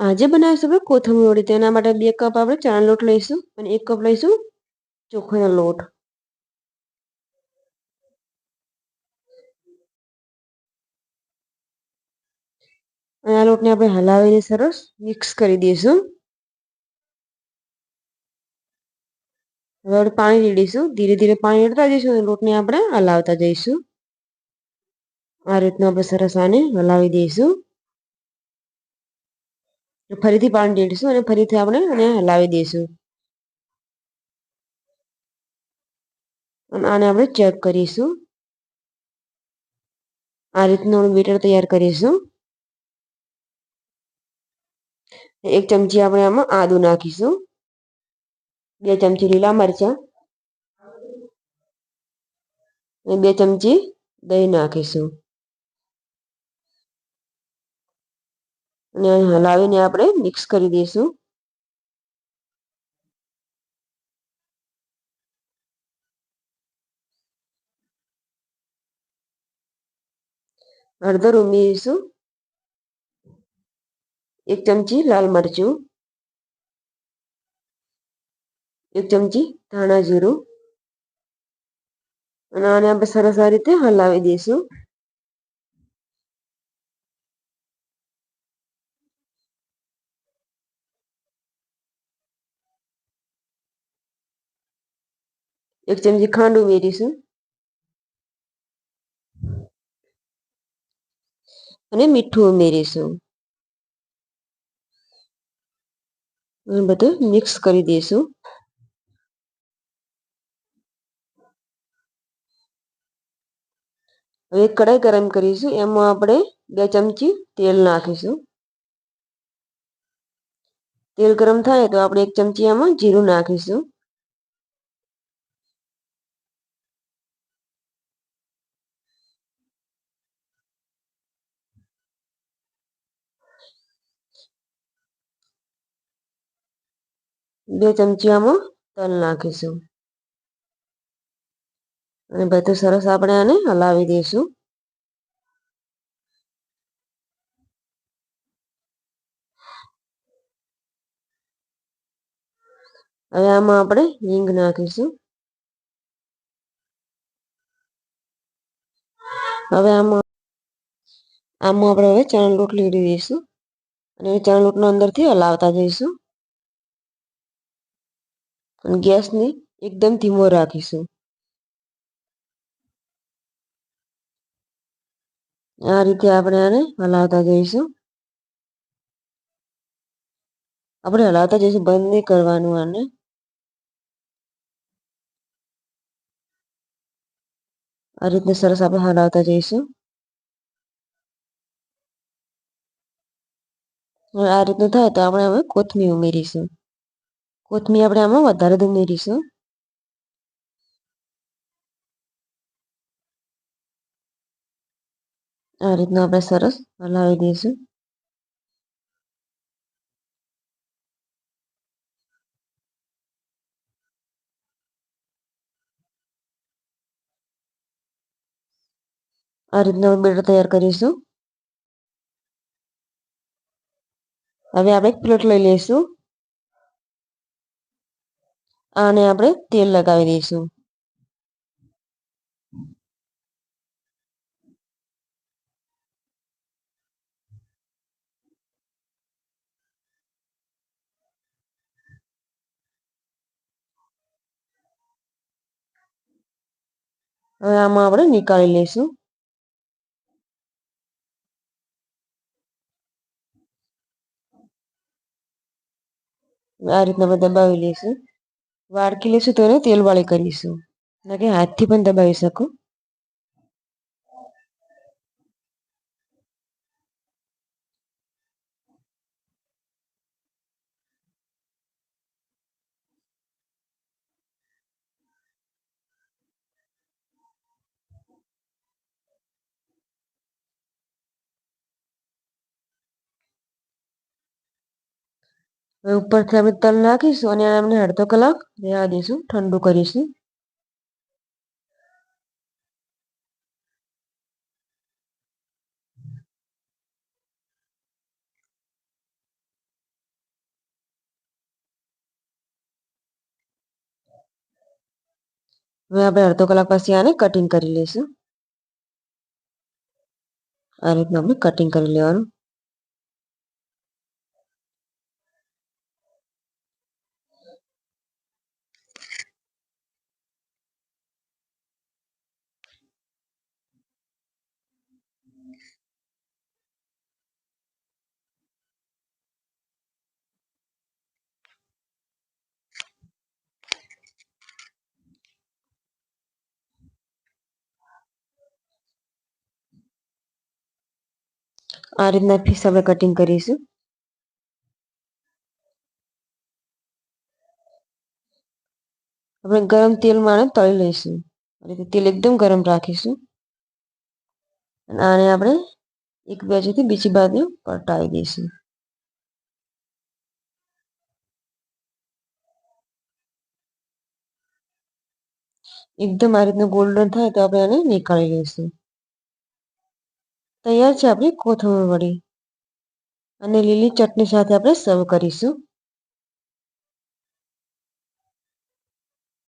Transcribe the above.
આજે બનાવીશું આપણે કોથમીર વડી. તેના માટે 2 કપ આપણે ચણાનો લોટ લઈશું અને 1 કપ લઈશું ચોખાનો લોટ. અને આ લોટને આપણે હલાવીને સરસ મિક્સ કરી દઈશું. હવે આપણે પાણી રેડીશું. ધીરે ધીરે પાણી રેડતા જઈશું અને લોટને આપણે હલાવતા જઈશું. આ રીતના આપણે સરસ આને હલાવી દઈશું. ફરીથી પાણી રેડીશું અને ફરીથી આપણે આને હલાવી દઈશું. અને આને આપણે ચેક કરીશું. આ રીતનું બેટર તૈયાર કરીશું. 1 ચમચી આપણે આમાં આદું નાખીશું. 2 ચમચી લીલા મરચાં અને 2 ચમચી દહીં નાખીશું. અને હલાવીને આપણે મિક્સ કરી દઈશું. હળદર ઉમેરીશું. 1 ચમચી લાલ મરચું, 1 ચમચી ધાણા જીરું અને આને આપણે સરસ આ રીતે હલાવી દઈશું. એક ચમચી ખાંડ ઉમેરીશું અને મીઠું ઉમેરીશું. બધું મિક્સ કરી દઈશું. હવે એક કઢાઈ ગરમ કરીશું. એમાં આપણે 2 ચમચી તેલ નાખીશું. તેલ ગરમ થાય તો આપણે 1 ચમચી આમાં જીરું નાખીશું. બે ચમચી આમાં તલ નાખીશું અને બધું સરસ આપણે આને હલાવી દઈશું. હવે આમાં આપણે હિંગ નાખીશું. હવે આમાં આપણે હવે ચણાનો લોટ રેડી દઈશું અને ચણાના લોટનો અંદરથી હલાવતા જઈશું અને ગેસને એકદમ ધીમો રાખીશું. આ રીતે આપણે આને હલાવતા જઈશું. આપણે હલાવતા જઈશું, બંધ નહીં કરવાનું આને. આ રીતે સરસ આપણે હલાવતા જઈશું. આ રીતનું થાય તો આપણે હવે કોથમીર ઉમેરીશું. કોથમીર આપણે આમાં વધારે ઉમેરીશું. આ રીતના આપણે સરસ હલાવી દઈશું. આ રીતના બેટર તૈયાર કરીશું. હવે આપણે એક પ્લેટ લઈ લઈશું. આને આપણે તેલ લગાવી દઈશું. હવે આમાં આપણે નીકાળી લઈશું. આ રીતના આપણે દબાવી લઈશું. વાડકી લઈશું તો એને તેલ વાળી કરીશું. ના કે હાથથી પણ દબાવી શકો. હવે ઉપરથી આપણે તલ નાખીશું અને એમને અડધો કલાક રહેવા દઈશું, ઠંડુ કરીશું. હવે આપણે અડધો કલાક પછી આને કટિંગ કરી લઈશું. આ રીતનું આપણે કટિંગ કરી લેવાનું. આ રીતના પીસ આપણે કટિંગ કરીશું. આપણે ગરમ તેલમાં આને તળી લઈશું. આ રીતે તેલ એકદમ ગરમ રાખીશું અને આને આપણે એક બાજુથી બીજી બાજુ પલટાવી દઈશું. એકદમ આ રીતનું ગોલ્ડન થાય તો આપણે આને નીકાળી લઈશું. તૈયાર છે આપણી કોથમીર વડી અને લીલી ચટણી સાથે આપણે સર્વ કરીશું.